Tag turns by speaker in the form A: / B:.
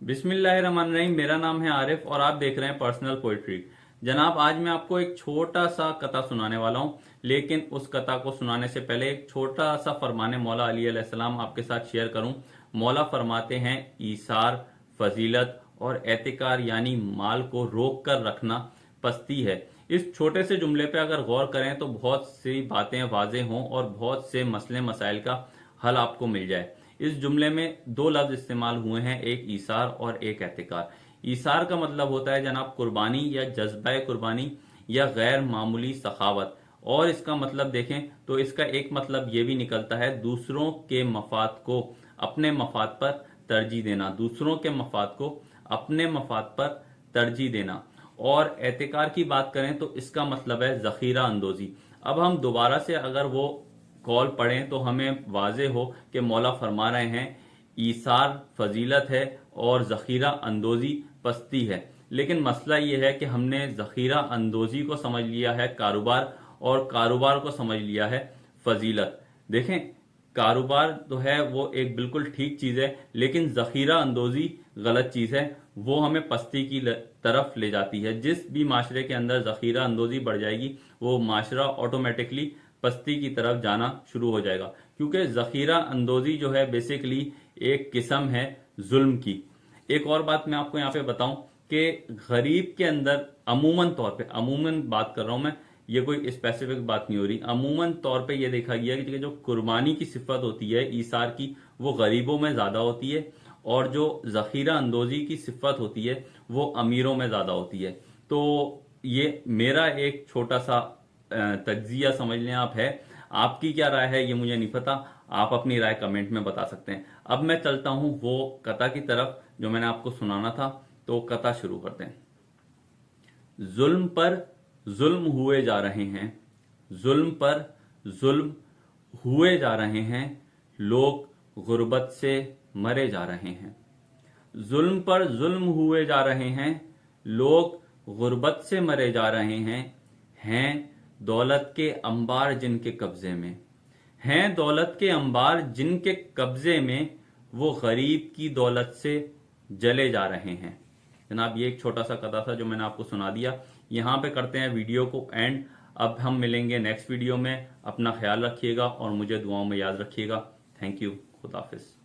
A: बिस्मिल्लाहिर्रहमानिर्रहीम। मेरा नाम है आरिफ और आप देख रहे हैं पर्सनल पोइट्री। जनाब, आज मैं आपको एक छोटा सा कथा सुनाने वाला हूं, लेकिन उस कथा को सुनाने से पहले एक छोटा सा फरमाने मौला अली अलैहिस्सलाम आपके साथ शेयर करूं। मौला फरमाते हैं, ईसार, फजीलत और एतिकार यानी माल को रोक कर रखना पस्ती है। इस छोटे से जुमले पे अगर गौर करें तो बहुत सी बातें वाज़ेह हों और बहुत से मसले मसाइल का हल आपको मिल जाए। इस जुमले में दो लफ्ज इस्तेमाल हुए हैं, एक ईसार और एक एहतिकार। ईसार का मतलब होता है जनाब कुर्बानी या जज्बा कुर्बानी या गैर मामूली सखावत। और इसका मतलब देखें तो इसका एक मतलब ये भी निकलता है दूसरों के मफाद को अपने मफाद पर तरजीह देना, दूसरों के मफाद को अपने मफाद पर तरजीह देना। और एहतिकार की बात करें तो इसका मतलब है जखीरा अंदोजी। अब हम दोबारा से अगर वो कॉल पढ़ें तो हमें वाजे हो कि मौला फरमा रहे हैं ईसार फजीलत है और जखीरा अंदोजी पस्ती है। लेकिन मसला यह है कि हमने जखीरा अंदोजी को समझ लिया है कारोबार और कारोबार को समझ लिया है फजीलत। देखें, कारोबार तो है वो एक बिल्कुल ठीक चीज है, लेकिन जखीरा अंदोजी गलत चीज है। वो हमें पस्ती की तरफ ले जाती है। जिस भी माशरे के अंदर जखीरा अंदोजी बढ़ जाएगी वो माशरा ऑटोमेटिकली पस्ती की तरफ जाना शुरू हो जाएगा, क्योंकि जखीरा अंदोजी जो है बेसिकली एक किस्म है जुल्म की। एक और बात मैं आपको यहाँ पे बताऊं कि गरीब के अंदर अमूमन तौर पे, अमूमन बात कर रहा हूं मैं, ये कोई स्पेसिफिक बात नहीं हो रही, अमूमन तौर पे ये देखा गया कि जो कुर्बानी की सिफत होती है ईसार की वो गरीबों में ज्यादा होती है और जो जखीरा अंदोजी की सिफत होती है वो अमीरों में ज्यादा होती है। तो ये मेरा एक छोटा सा तज्जिया समझ लें आप है। आपकी क्या राय है ये मुझे नहीं पता, आप अपनी राय कमेंट में बता सकते हैं। अब मैं चलता हूं वो कथा की तरफ जो मैंने आपको सुनाना था, तो कथा शुरू करते हैं। जुल्म पर जुल्म हुए जा रहे हैं, जुल्म पर जुल्म हुए जा रहे हैं, लोग गुर्बत से मरे जा रहे हैं। जुल्म पर जुल्म हुए जा रहे हैं, लोग गुर्बत से मरे जा रहे हैं दौलत के अंबार जिनके कब्जे में, हैं दौलत के अंबार जिनके कब्जे में, वो गरीब की दौलत से जले जा रहे हैं। जनाब, ये एक छोटा सा कथा था जो मैंने आपको सुना दिया। यहां पे करते हैं वीडियो को एंड। अब हम मिलेंगे नेक्स्ट वीडियो में। अपना ख्याल रखिएगा और मुझे दुआओं में याद रखिएगा। Thank you. खुदा हाफिज।